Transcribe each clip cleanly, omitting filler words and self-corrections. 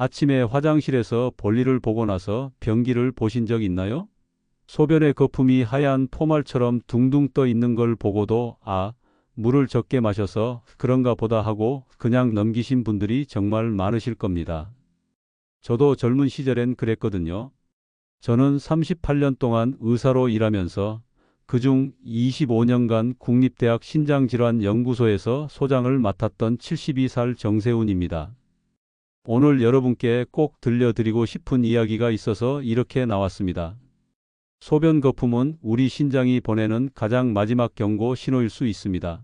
아침에 화장실에서 볼일을 보고 나서 변기를 보신 적 있나요? 소변의 거품이 하얀 포말처럼 둥둥 떠 있는 걸 보고도 물을 적게 마셔서 그런가 보다 하고 그냥 넘기신 분들이 정말 많으실 겁니다. 저도 젊은 시절엔 그랬거든요. 저는 38년 동안 의사로 일하면서 그중 25년간 국립대학 신장질환연구소에서 소장을 맡았던 72살 정세훈입니다. 오늘 여러분께 꼭 들려드리고 싶은 이야기가 있어서 이렇게 나왔습니다. 소변 거품은 우리 신장이 보내는 가장 마지막 경고 신호일 수 있습니다.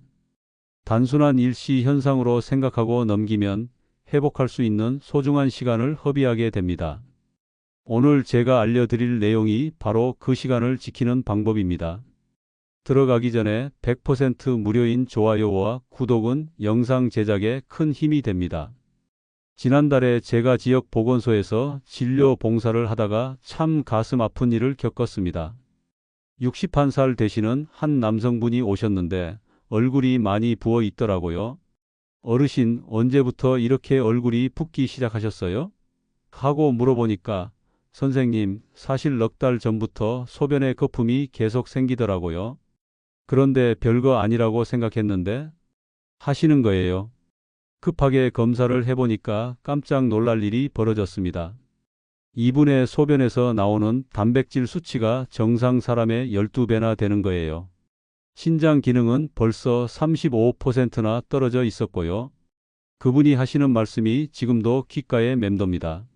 단순한 일시 현상으로 생각하고 넘기면 회복할 수 있는 소중한 시간을 허비하게 됩니다. 오늘 제가 알려드릴 내용이 바로 그 시간을 지키는 방법입니다. 들어가기 전에 100% 무료인 좋아요와 구독은 영상 제작에 큰 힘이 됩니다. 지난달에 제가 지역 보건소에서 진료 봉사를 하다가 참 가슴 아픈 일을 겪었습니다. 61살 되시는 한 남성분이 오셨는데 얼굴이 많이 부어 있더라고요. 어르신, 언제부터 이렇게 얼굴이 붓기 시작하셨어요? 하고 물어보니까 선생님, 사실 넉 달 전부터 소변에 거품이 계속 생기더라고요. 그런데 별거 아니라고 생각했는데 하시는 거예요. 급하게 검사를 해보니까 깜짝 놀랄 일이 벌어졌습니다. 이분의 소변에서 나오는 단백질 수치가 정상 사람의 12배나 되는 거예요. 신장 기능은 벌써 35%나 떨어져 있었고요. 그분이 하시는 말씀이 지금도 귓가에 맴돕니다.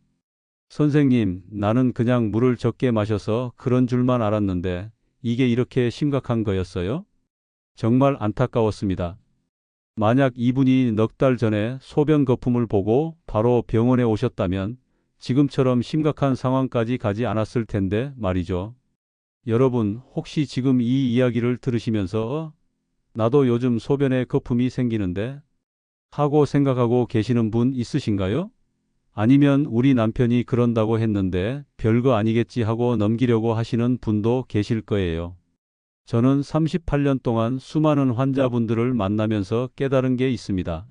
선생님, 나는 그냥 물을 적게 마셔서 그런 줄만 알았는데 이게 이렇게 심각한 거였어요? 정말 안타까웠습니다. 만약 이분이 넉 달 전에 소변 거품을 보고 바로 병원에 오셨다면 지금처럼 심각한 상황까지 가지 않았을 텐데 말이죠. 여러분, 혹시 지금 이 이야기를 들으시면서 나도 요즘 소변에 거품이 생기는데 하고 생각하고 계시는 분 있으신가요? 아니면 우리 남편이 그런다고 했는데 별거 아니겠지 하고 넘기려고 하시는 분도 계실 거예요. 저는 38년 동안 수많은 환자분들을 만나면서 깨달은 게 있습니다.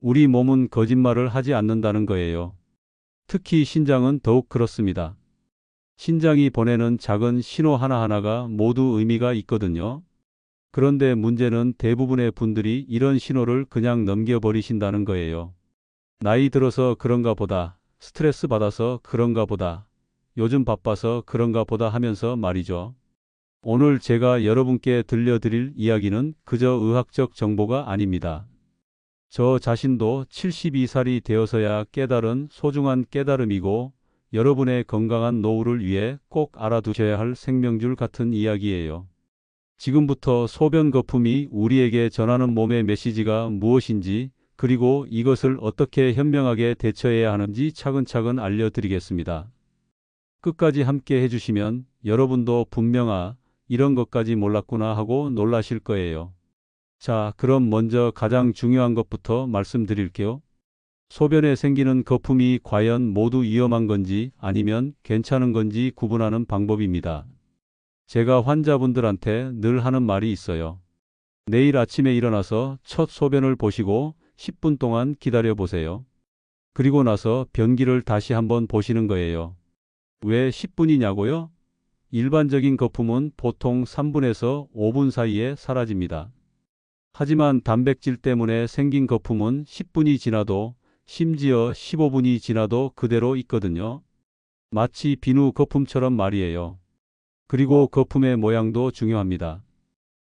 우리 몸은 거짓말을 하지 않는다는 거예요. 특히 신장은 더욱 그렇습니다. 신장이 보내는 작은 신호 하나하나가 모두 의미가 있거든요. 그런데 문제는 대부분의 분들이 이런 신호를 그냥 넘겨버리신다는 거예요. 나이 들어서 그런가 보다, 스트레스 받아서 그런가 보다, 요즘 바빠서 그런가 보다 하면서 말이죠. 오늘 제가 여러분께 들려드릴 이야기는 그저 의학적 정보가 아닙니다. 저 자신도 72살이 되어서야 깨달은 소중한 깨달음이고 여러분의 건강한 노후를 위해 꼭 알아두셔야 할 생명줄 같은 이야기예요. 지금부터 소변 거품이 우리에게 전하는 몸의 메시지가 무엇인지 그리고 이것을 어떻게 현명하게 대처해야 하는지 차근차근 알려드리겠습니다. 끝까지 함께 해주시면 여러분도 분명 이런 것까지 몰랐구나 하고 놀라실 거예요. 자, 그럼 먼저 가장 중요한 것부터 말씀드릴게요. 소변에 생기는 거품이 과연 모두 위험한 건지 아니면 괜찮은 건지 구분하는 방법입니다. 제가 환자분들한테 늘 하는 말이 있어요. 내일 아침에 일어나서 첫 소변을 보시고 10분 동안 기다려 보세요. 그리고 나서 변기를 다시 한번 보시는 거예요. 왜 10분이냐고요? 일반적인 거품은 보통 3분에서 5분 사이에 사라집니다. 하지만 단백질 때문에 생긴 거품은 10분이 지나도 심지어 15분이 지나도 그대로 있거든요. 마치 비누 거품처럼 말이에요. 그리고 거품의 모양도 중요합니다.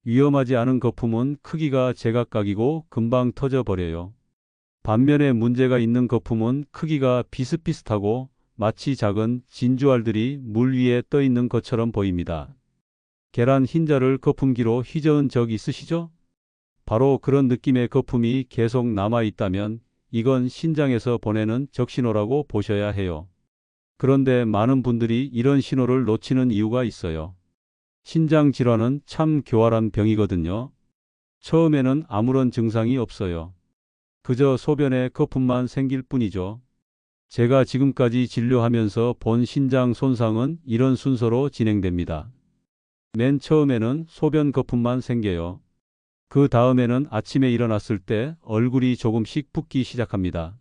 위험하지 않은 거품은 크기가 제각각이고 금방 터져버려요. 반면에 문제가 있는 거품은 크기가 비슷비슷하고 마치 작은 진주알들이 물 위에 떠 있는 것처럼 보입니다. 계란 흰자를 거품기로 휘저은 적 있으시죠? 바로 그런 느낌의 거품이 계속 남아 있다면 이건 신장에서 보내는 적신호라고 보셔야 해요. 그런데 많은 분들이 이런 신호를 놓치는 이유가 있어요. 신장 질환은 참 교활한 병이거든요. 처음에는 아무런 증상이 없어요. 그저 소변에 거품만 생길 뿐이죠. 제가 지금까지 진료하면서 본 신장 손상은 이런 순서로 진행됩니다. 맨 처음에는 소변 거품만 생겨요. 그 다음에는 아침에 일어났을 때 얼굴이 조금씩 붓기 시작합니다.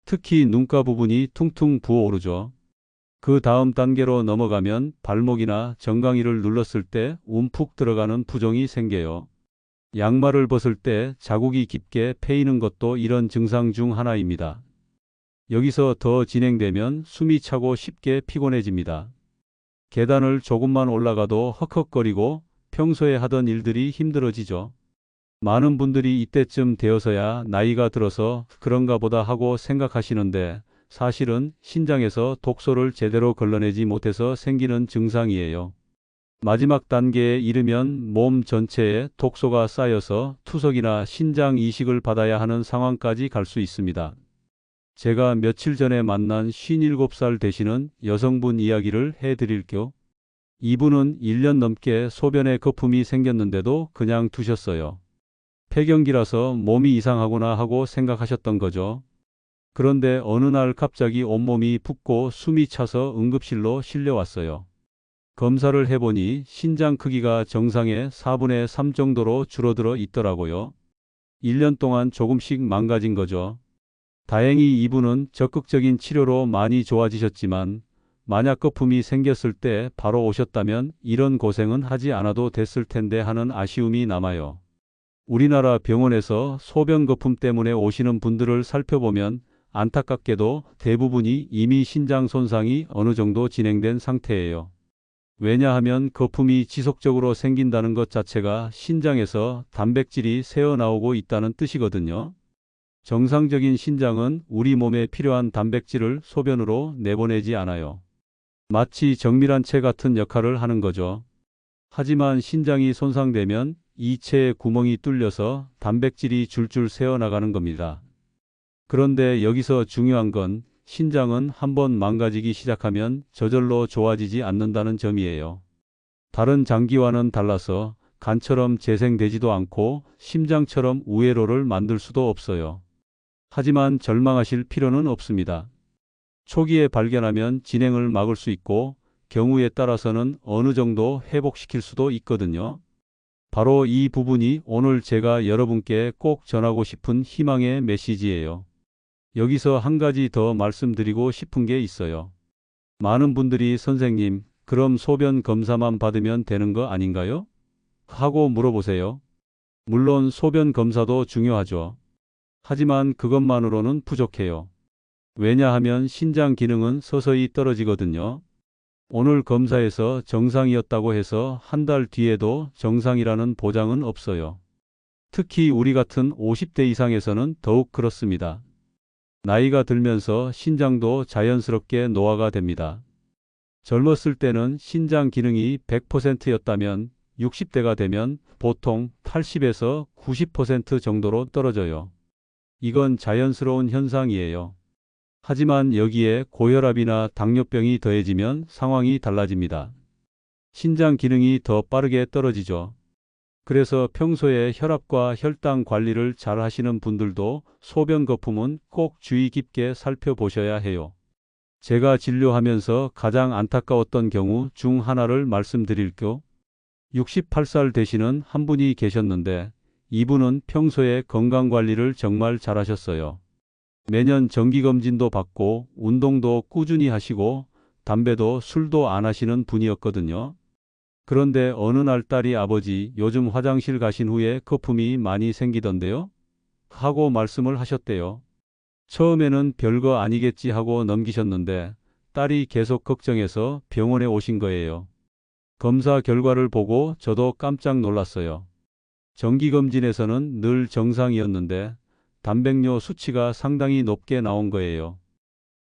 특히 눈가 부분이 퉁퉁 부어오르죠. 그 다음 단계로 넘어가면 발목이나 정강이를 눌렀을 때 움푹 들어가는 부종이 생겨요. 양말을 벗을 때 자국이 깊게 패이는 것도 이런 증상 중 하나입니다. 여기서 더 진행되면 숨이 차고 쉽게 피곤해집니다. 계단을 조금만 올라가도 헉헉거리고 평소에 하던 일들이 힘들어지죠. 많은 분들이 이때쯤 되어서야 나이가 들어서 그런가 보다 하고 생각하시는데 사실은 신장에서 독소를 제대로 걸러내지 못해서 생기는 증상이에요. 마지막 단계에 이르면 몸 전체에 독소가 쌓여서 투석이나 신장 이식을 받아야 하는 상황까지 갈 수 있습니다. 제가 며칠 전에 만난 57살 되시는 여성분 이야기를 해드릴게요. 이분은 1년 넘게 소변에 거품이 생겼는데도 그냥 두셨어요. 폐경기라서 몸이 이상하구나 하고 생각하셨던 거죠. 그런데 어느 날 갑자기 온몸이 붓고 숨이 차서 응급실로 실려왔어요. 검사를 해보니 신장 크기가 정상의 4분의 3 정도로 줄어들어 있더라고요. 1년 동안 조금씩 망가진 거죠. 다행히 이분은 적극적인 치료로 많이 좋아지셨지만 만약 거품이 생겼을 때 바로 오셨다면 이런 고생은 하지 않아도 됐을 텐데 하는 아쉬움이 남아요. 우리나라 병원에서 소변 거품 때문에 오시는 분들을 살펴보면 안타깝게도 대부분이 이미 신장 손상이 어느 정도 진행된 상태예요. 왜냐하면 거품이 지속적으로 생긴다는 것 자체가 신장에서 단백질이 새어나오고 있다는 뜻이거든요. 정상적인 신장은 우리 몸에 필요한 단백질을 소변으로 내보내지 않아요. 마치 정밀한 체 같은 역할을 하는 거죠. 하지만 신장이 손상되면 이 체에 구멍이 뚫려서 단백질이 줄줄 새어나가는 겁니다. 그런데 여기서 중요한 건 신장은 한번 망가지기 시작하면 저절로 좋아지지 않는다는 점이에요. 다른 장기와는 달라서 간처럼 재생되지도 않고 심장처럼 우회로를 만들 수도 없어요. 하지만 절망하실 필요는 없습니다. 초기에 발견하면 진행을 막을 수 있고 경우에 따라서는 어느 정도 회복시킬 수도 있거든요. 바로 이 부분이 오늘 제가 여러분께 꼭 전하고 싶은 희망의 메시지예요. 여기서 한 가지 더 말씀드리고 싶은 게 있어요. 많은 분들이 선생님, 그럼 소변 검사만 받으면 되는 거 아닌가요? 하고 물어보세요. 물론 소변 검사도 중요하죠. 하지만 그것만으로는 부족해요. 왜냐하면 신장 기능은 서서히 떨어지거든요. 오늘 검사에서 정상이었다고 해서 한 달 뒤에도 정상이라는 보장은 없어요. 특히 우리 같은 50대 이상에서는 더욱 그렇습니다. 나이가 들면서 신장도 자연스럽게 노화가 됩니다. 젊었을 때는 신장 기능이 100%였다면 60대가 되면 보통 80에서 90% 정도로 떨어져요. 이건 자연스러운 현상이에요. 하지만 여기에 고혈압이나 당뇨병이 더해지면 상황이 달라집니다. 신장 기능이 더 빠르게 떨어지죠. 그래서 평소에 혈압과 혈당 관리를 잘 하시는 분들도 소변 거품은 꼭 주의 깊게 살펴보셔야 해요. 제가 진료하면서 가장 안타까웠던 경우 중 하나를 말씀드릴게요. 68살 되시는 한 분이 계셨는데 이분은 평소에 건강관리를 정말 잘하셨어요. 매년 정기검진도 받고 운동도 꾸준히 하시고 담배도 술도 안 하시는 분이었거든요. 그런데 어느 날 딸이 아버지 요즘 화장실 가신 후에 거품이 많이 생기던데요? 하고 말씀을 하셨대요. 처음에는 별거 아니겠지 하고 넘기셨는데 딸이 계속 걱정해서 병원에 오신 거예요. 검사 결과를 보고 저도 깜짝 놀랐어요. 정기검진에서는 늘 정상이었는데 단백뇨 수치가 상당히 높게 나온 거예요.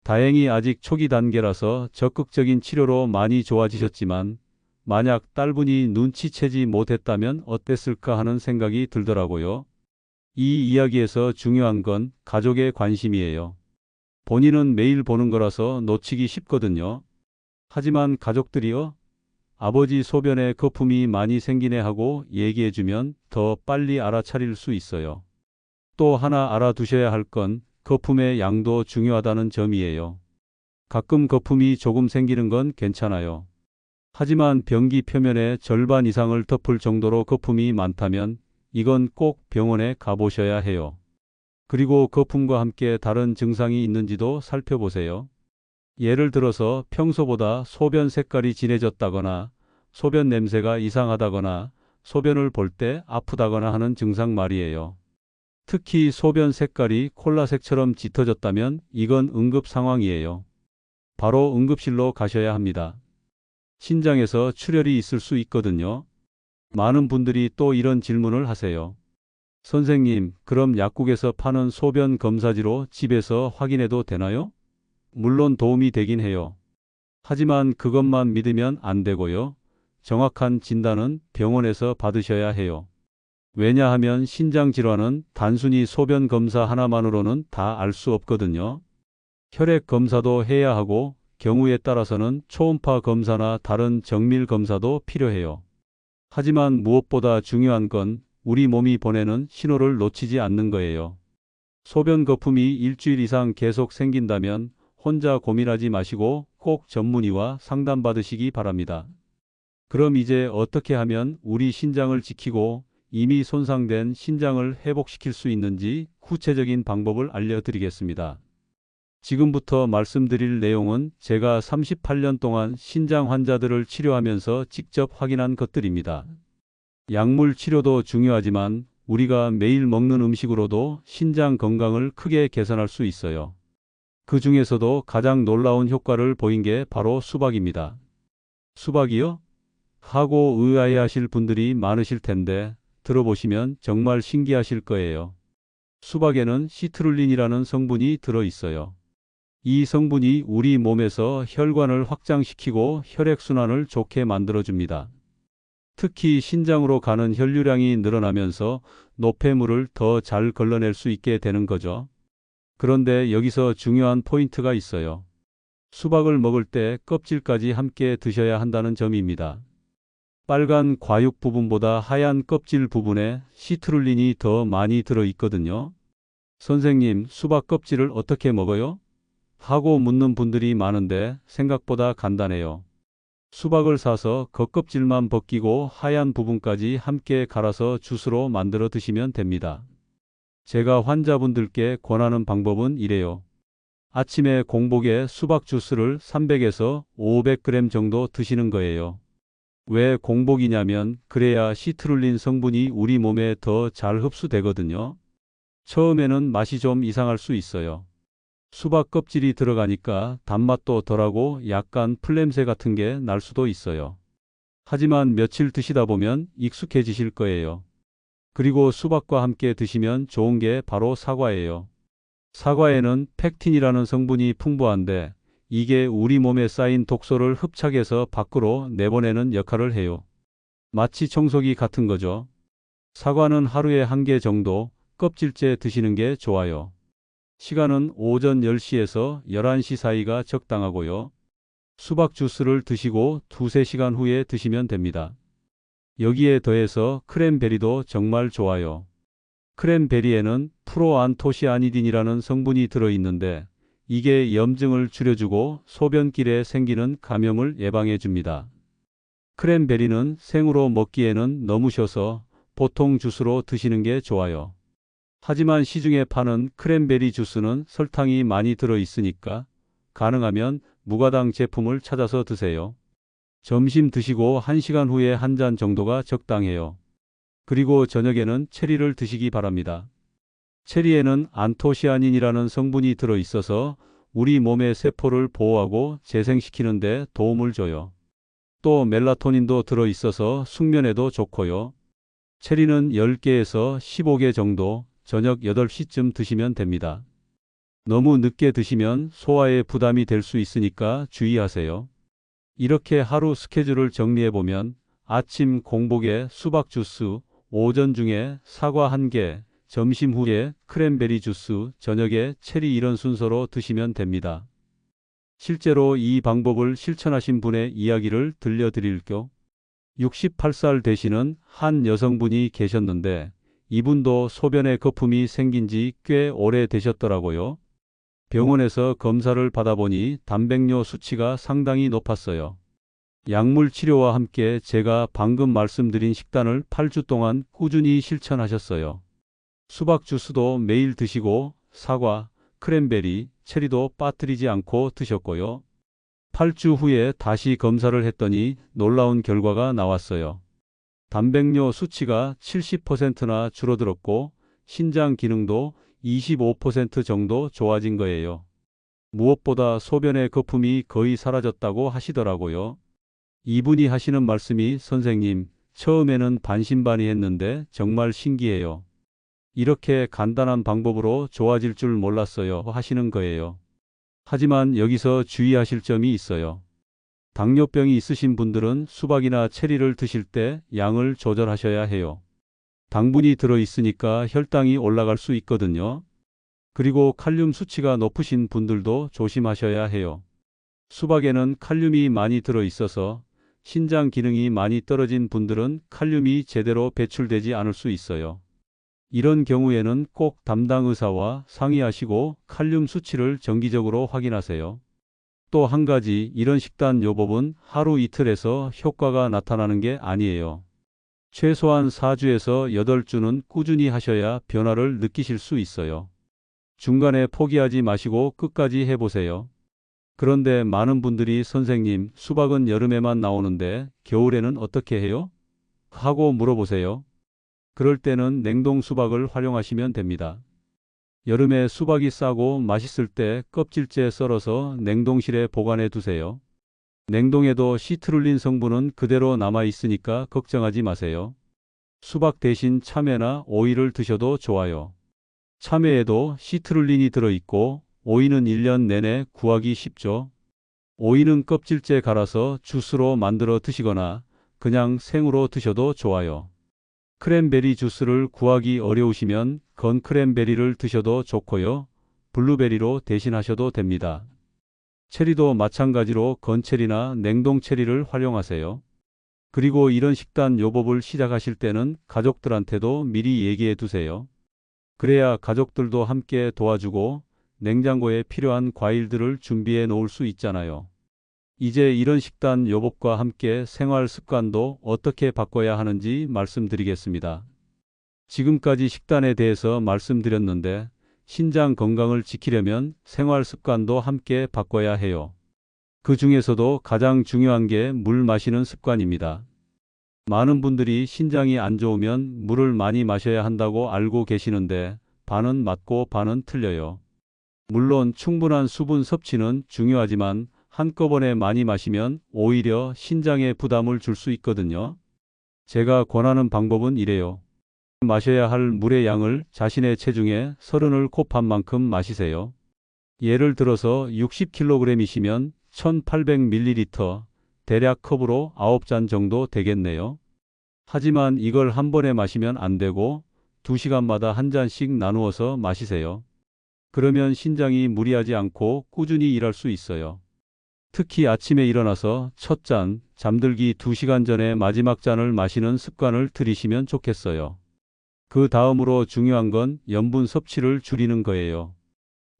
다행히 아직 초기 단계라서 적극적인 치료로 많이 좋아지셨지만 만약 딸분이 눈치채지 못했다면 어땠을까 하는 생각이 들더라고요. 이 이야기에서 중요한 건 가족의 관심이에요. 본인은 매일 보는 거라서 놓치기 쉽거든요. 하지만 가족들이요? 아버지 소변에 거품이 많이 생기네 하고 얘기해주면 더 빨리 알아차릴 수 있어요. 또 하나 알아두셔야 할 건 거품의 양도 중요하다는 점이에요. 가끔 거품이 조금 생기는 건 괜찮아요. 하지만 변기 표면의 절반 이상을 덮을 정도로 거품이 많다면 이건 꼭 병원에 가보셔야 해요. 그리고 거품과 함께 다른 증상이 있는지도 살펴보세요. 예를 들어서 평소보다 소변 색깔이 진해졌다거나 소변 냄새가 이상하다거나 소변을 볼 때 아프다거나 하는 증상 말이에요. 특히 소변 색깔이 콜라색처럼 짙어졌다면 이건 응급 상황이에요. 바로 응급실로 가셔야 합니다. 신장에서 출혈이 있을 수 있거든요. 많은 분들이 또 이런 질문을 하세요. 선생님, 그럼 약국에서 파는 소변 검사지로 집에서 확인해도 되나요? 물론 도움이 되긴 해요. 하지만 그것만 믿으면 안 되고요. 정확한 진단은 병원에서 받으셔야 해요. 왜냐하면 신장 질환은 단순히 소변 검사 하나만으로는 다 알 수 없거든요. 혈액 검사도 해야 하고 경우에 따라서는 초음파 검사나 다른 정밀 검사도 필요해요. 하지만 무엇보다 중요한 건 우리 몸이 보내는 신호를 놓치지 않는 거예요. 소변 거품이 일주일 이상 계속 생긴다면 혼자 고민하지 마시고 꼭 전문의와 상담받으시기 바랍니다. 그럼 이제 어떻게 하면 우리 신장을 지키고 이미 손상된 신장을 회복시킬 수 있는지 구체적인 방법을 알려드리겠습니다. 지금부터 말씀드릴 내용은 제가 38년 동안 신장 환자들을 치료하면서 직접 확인한 것들입니다. 약물 치료도 중요하지만 우리가 매일 먹는 음식으로도 신장 건강을 크게 개선할 수 있어요. 그 중에서도 가장 놀라운 효과를 보인 게 바로 수박입니다. 수박이요? 하고 의아해하실 분들이 많으실 텐데 들어보시면 정말 신기하실 거예요. 수박에는 시트룰린이라는 성분이 들어 있어요. 이 성분이 우리 몸에서 혈관을 확장시키고 혈액순환을 좋게 만들어줍니다. 특히 신장으로 가는 혈류량이 늘어나면서 노폐물을 더 잘 걸러낼 수 있게 되는 거죠. 그런데 여기서 중요한 포인트가 있어요. 수박을 먹을 때 껍질까지 함께 드셔야 한다는 점입니다. 빨간 과육 부분보다 하얀 껍질 부분에 시트룰린이 더 많이 들어 있거든요. 선생님, 수박 껍질을 어떻게 먹어요? 하고 묻는 분들이 많은데 생각보다 간단해요. 수박을 사서 겉껍질만 벗기고 하얀 부분까지 함께 갈아서 주스로 만들어 드시면 됩니다. 제가 환자분들께 권하는 방법은 이래요. 아침에 공복에 수박 주스를 300에서 500g 정도 드시는 거예요. 왜 공복이냐면 그래야 시트룰린 성분이 우리 몸에 더 잘 흡수되거든요. 처음에는 맛이 좀 이상할 수 있어요. 수박 껍질이 들어가니까 단맛도 덜하고 약간 풀냄새 같은 게 날 수도 있어요. 하지만 며칠 드시다 보면 익숙해지실 거예요. 그리고 수박과 함께 드시면 좋은 게 바로 사과예요. 사과에는 펙틴이라는 성분이 풍부한데 이게 우리 몸에 쌓인 독소를 흡착해서 밖으로 내보내는 역할을 해요. 마치 청소기 같은 거죠. 사과는 하루에 1개 정도 껍질째 드시는 게 좋아요. 시간은 오전 10시에서 11시 사이가 적당하고요. 수박 주스를 드시고 2~3시간 후에 드시면 됩니다. 여기에 더해서 크랜베리도 정말 좋아요. 크랜베리에는 프로안토시아니딘이라는 성분이 들어있는데 이게 염증을 줄여주고 소변길에 생기는 감염을 예방해 줍니다. 크랜베리는 생으로 먹기에는 너무 셔서 보통 주스로 드시는 게 좋아요. 하지만 시중에 파는 크랜베리 주스는 설탕이 많이 들어 있으니까 가능하면 무가당 제품을 찾아서 드세요. 점심 드시고 1시간 후에 한 잔 정도가 적당해요. 그리고 저녁에는 체리를 드시기 바랍니다. 체리에는 안토시아닌이라는 성분이 들어 있어서 우리 몸의 세포를 보호하고 재생시키는 데 도움을 줘요. 또 멜라토닌도 들어 있어서 숙면에도 좋고요. 체리는 10개에서 15개 정도 저녁 8시쯤 드시면 됩니다. 너무 늦게 드시면 소화에 부담이 될 수 있으니까 주의하세요. 이렇게 하루 스케줄을 정리해보면 아침 공복에 수박 주스, 오전 중에 사과 1개, 점심 후에 크랜베리 주스, 저녁에 체리 이런 순서로 드시면 됩니다. 실제로 이 방법을 실천하신 분의 이야기를 들려드릴게요. 68살 되시는 한 여성분이 계셨는데 이분도 소변에 거품이 생긴 지 꽤 오래 되셨더라고요. 병원에서 검사를 받아보니 단백뇨 수치가 상당히 높았어요. 약물 치료와 함께 제가 방금 말씀드린 식단을 8주 동안 꾸준히 실천하셨어요. 수박 주스도 매일 드시고 사과, 크랜베리, 체리도 빠뜨리지 않고 드셨고요. 8주 후에 다시 검사를 했더니 놀라운 결과가 나왔어요. 단백뇨 수치가 70%나 줄어들었고 신장 기능도 25% 정도 좋아진 거예요. 무엇보다 소변의 거품이 거의 사라졌다고 하시더라고요. 이분이 하시는 말씀이 선생님, 처음에는 반신반의했는데 정말 신기해요. 이렇게 간단한 방법으로 좋아질 줄 몰랐어요 하시는 거예요. 하지만 여기서 주의하실 점이 있어요. 당뇨병이 있으신 분들은 수박이나 체리를 드실 때 양을 조절하셔야 해요. 당분이 들어 있으니까 혈당이 올라갈 수 있거든요. 그리고 칼륨 수치가 높으신 분들도 조심하셔야 해요. 수박에는 칼륨이 많이 들어 있어서 신장 기능이 많이 떨어진 분들은 칼륨이 제대로 배출되지 않을 수 있어요. 이런 경우에는 꼭 담당 의사와 상의하시고 칼륨 수치를 정기적으로 확인하세요. 또 한 가지, 이런 식단 요법은 하루 이틀에서 효과가 나타나는 게 아니에요. 최소한 4주에서 8주는 꾸준히 하셔야 변화를 느끼실 수 있어요. 중간에 포기하지 마시고 끝까지 해보세요. 그런데 많은 분들이 선생님, 수박은 여름에만 나오는데 겨울에는 어떻게 해요? 하고 물어보세요. 그럴 때는 냉동 수박을 활용하시면 됩니다. 여름에 수박이 싸고 맛있을 때 껍질째 썰어서 냉동실에 보관해 두세요. 냉동에도 시트룰린 성분은 그대로 남아 있으니까 걱정하지 마세요. 수박 대신 참외나 오이를 드셔도 좋아요. 참외에도 시트룰린이 들어있고 오이는 1년 내내 구하기 쉽죠. 오이는 껍질째 갈아서 주스로 만들어 드시거나 그냥 생으로 드셔도 좋아요. 크랜베리 주스를 구하기 어려우시면 건 크랜베리를 드셔도 좋고요. 블루베리로 대신하셔도 됩니다. 체리도 마찬가지로 건 체리나 냉동 체리를 활용하세요. 그리고 이런 식단 요법을 시작하실 때는 가족들한테도 미리 얘기해 두세요. 그래야 가족들도 함께 도와주고 냉장고에 필요한 과일들을 준비해 놓을 수 있잖아요. 이제 이런 식단 요법과 함께 생활 습관도 어떻게 바꿔야 하는지 말씀드리겠습니다. 지금까지 식단에 대해서 말씀드렸는데 신장 건강을 지키려면 생활 습관도 함께 바꿔야 해요. 그 중에서도 가장 중요한 게 물 마시는 습관입니다. 많은 분들이 신장이 안 좋으면 물을 많이 마셔야 한다고 알고 계시는데 반은 맞고 반은 틀려요. 물론 충분한 수분 섭취는 중요하지만 한꺼번에 많이 마시면 오히려 신장에 부담을 줄 수 있거든요. 제가 권하는 방법은 이래요. 마셔야 할 물의 양을 자신의 체중의 30을 곱한 만큼 마시세요. 예를 들어서 60kg이시면 1800ml, 대략 컵으로 9잔 정도 되겠네요. 하지만 이걸 한 번에 마시면 안 되고 2시간마다 한 잔씩 나누어서 마시세요. 그러면 신장이 무리하지 않고 꾸준히 일할 수 있어요. 특히 아침에 일어나서 첫 잔, 잠들기 2시간 전에 마지막 잔을 마시는 습관을 들이시면 좋겠어요. 그 다음으로 중요한 건 염분 섭취를 줄이는 거예요.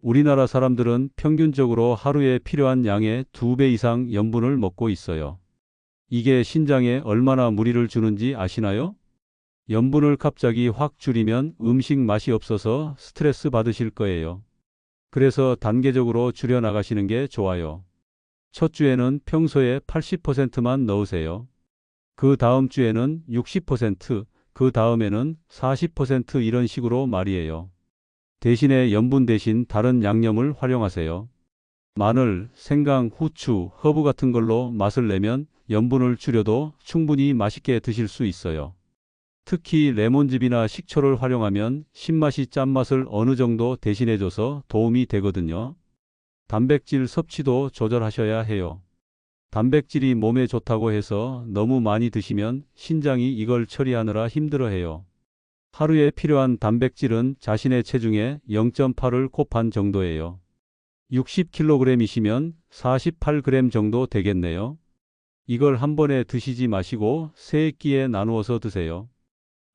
우리나라 사람들은 평균적으로 하루에 필요한 양의 2배 이상 염분을 먹고 있어요. 이게 신장에 얼마나 무리를 주는지 아시나요? 염분을 갑자기 확 줄이면 음식 맛이 없어서 스트레스 받으실 거예요. 그래서 단계적으로 줄여나가시는 게 좋아요. 첫 주에는 평소에 80%만 넣으세요. 그 다음 주에는 60%, 그 다음에는 40% 이런 식으로 말이에요. 대신에 염분 대신 다른 양념을 활용하세요. 마늘, 생강, 후추, 허브 같은 걸로 맛을 내면 염분을 줄여도 충분히 맛있게 드실 수 있어요. 특히 레몬즙이나 식초를 활용하면 신맛이 짠맛을 어느 정도 대신해줘서 도움이 되거든요. 단백질 섭취도 조절하셔야 해요. 단백질이 몸에 좋다고 해서 너무 많이 드시면 신장이 이걸 처리하느라 힘들어해요. 하루에 필요한 단백질은 자신의 체중의 0.8을 곱한 정도예요. 60kg이시면 48g 정도 되겠네요. 이걸 한 번에 드시지 마시고 세 끼에 나누어서 드세요.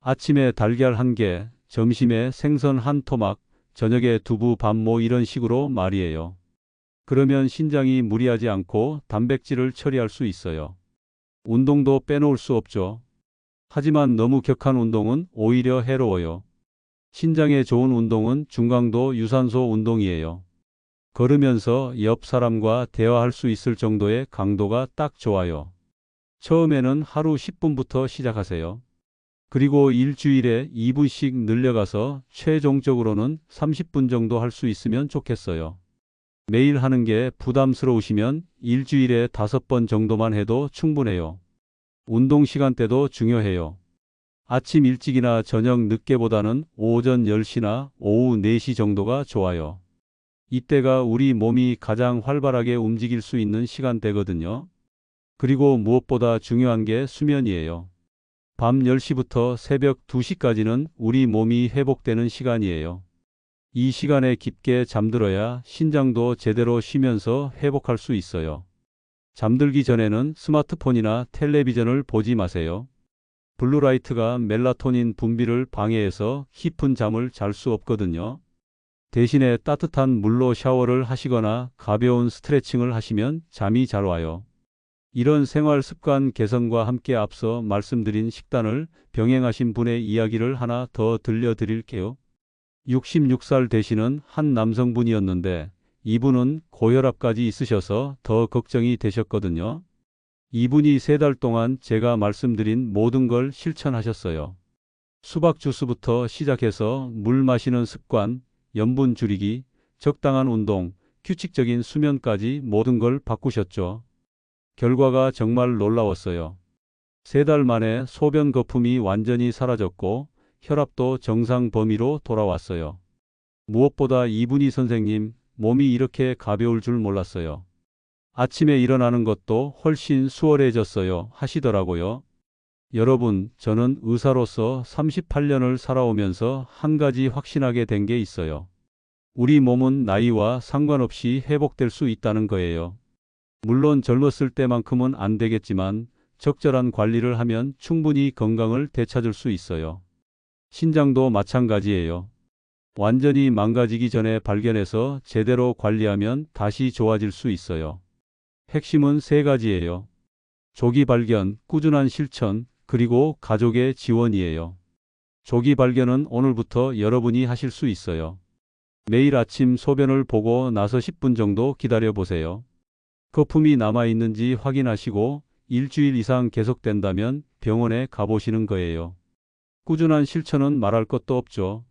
아침에 달걀 1개, 점심에 생선 1토막, 저녁에 두부 반모 이런 식으로 말이에요. 그러면 신장이 무리하지 않고 단백질을 처리할 수 있어요. 운동도 빼놓을 수 없죠. 하지만 너무 격한 운동은 오히려 해로워요. 신장에 좋은 운동은 중강도 유산소 운동이에요. 걸으면서 옆 사람과 대화할 수 있을 정도의 강도가 딱 좋아요. 처음에는 하루 10분부터 시작하세요. 그리고 일주일에 2분씩 늘려가서 최종적으로는 30분 정도 할 수 있으면 좋겠어요. 매일 하는 게 부담스러우시면 일주일에 5번 정도만 해도 충분해요. 운동 시간대도 중요해요. 아침 일찍이나 저녁 늦게보다는 오전 10시나 오후 4시 정도가 좋아요. 이때가 우리 몸이 가장 활발하게 움직일 수 있는 시간대거든요. 그리고 무엇보다 중요한 게 수면이에요. 밤 10시부터 새벽 2시까지는 우리 몸이 회복되는 시간이에요. 이 시간에 깊게 잠들어야 신장도 제대로 쉬면서 회복할 수 있어요. 잠들기 전에는 스마트폰이나 텔레비전을 보지 마세요. 블루라이트가 멜라토닌 분비를 방해해서 깊은 잠을 잘 수 없거든요. 대신에 따뜻한 물로 샤워를 하시거나 가벼운 스트레칭을 하시면 잠이 잘 와요. 이런 생활 습관 개선과 함께 앞서 말씀드린 식단을 병행하신 분의 이야기를 하나 더 들려드릴게요. 66살 되시는 한 남성분이었는데 이분은 고혈압까지 있으셔서 더 걱정이 되셨거든요. 이분이 3달 동안 제가 말씀드린 모든 걸 실천하셨어요. 수박 주스부터 시작해서 물 마시는 습관, 염분 줄이기, 적당한 운동, 규칙적인 수면까지 모든 걸 바꾸셨죠. 결과가 정말 놀라웠어요. 3달 만에 소변 거품이 완전히 사라졌고 혈압도 정상 범위로 돌아왔어요. 무엇보다 이분이 선생님, 몸이 이렇게 가벼울 줄 몰랐어요. 아침에 일어나는 것도 훨씬 수월해졌어요 하시더라고요. 여러분, 저는 의사로서 38년을 살아오면서 한 가지 확신하게 된 게 있어요. 우리 몸은 나이와 상관없이 회복될 수 있다는 거예요. 물론 젊었을 때만큼은 안 되겠지만 적절한 관리를 하면 충분히 건강을 되찾을 수 있어요. 신장도 마찬가지예요. 완전히 망가지기 전에 발견해서 제대로 관리하면 다시 좋아질 수 있어요. 핵심은 3가지예요. 조기 발견, 꾸준한 실천, 그리고 가족의 지원이에요. 조기 발견은 오늘부터 여러분이 하실 수 있어요. 매일 아침 소변을 보고 나서 10분 정도 기다려 보세요. 거품이 남아있는지 확인하시고 일주일 이상 계속된다면 병원에 가보시는 거예요. 꾸준한 실천은 말할 것도 없죠.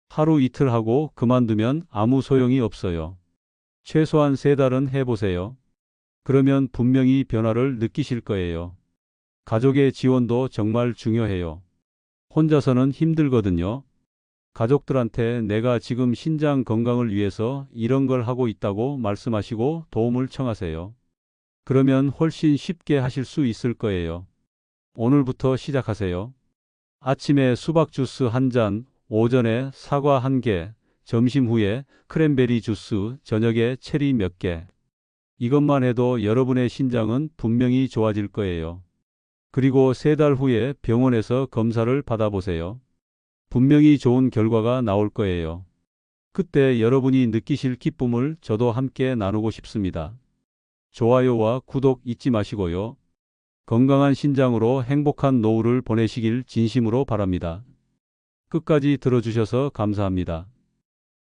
하루 이틀 하고 그만두면 아무 소용이 없어요. 최소한 3달은 해보세요. 그러면 분명히 변화를 느끼실 거예요. 가족의 지원도 정말 중요해요. 혼자서는 힘들거든요. 가족들한테 내가 지금 신장 건강을 위해서 이런 걸 하고 있다고 말씀하시고 도움을 청하세요. 그러면 훨씬 쉽게 하실 수 있을 거예요. 오늘부터 시작하세요. 아침에 수박 주스 1잔, 오전에 사과 1개, 점심 후에 크랜베리 주스, 저녁에 체리 몇 개. 이것만 해도 여러분의 신장은 분명히 좋아질 거예요. 그리고 3달 후에 병원에서 검사를 받아보세요. 분명히 좋은 결과가 나올 거예요. 그때 여러분이 느끼실 기쁨을 저도 함께 나누고 싶습니다. 좋아요와 구독 잊지 마시고요. 건강한 신장으로 행복한 노후를 보내시길 진심으로 바랍니다. 끝까지 들어주셔서 감사합니다.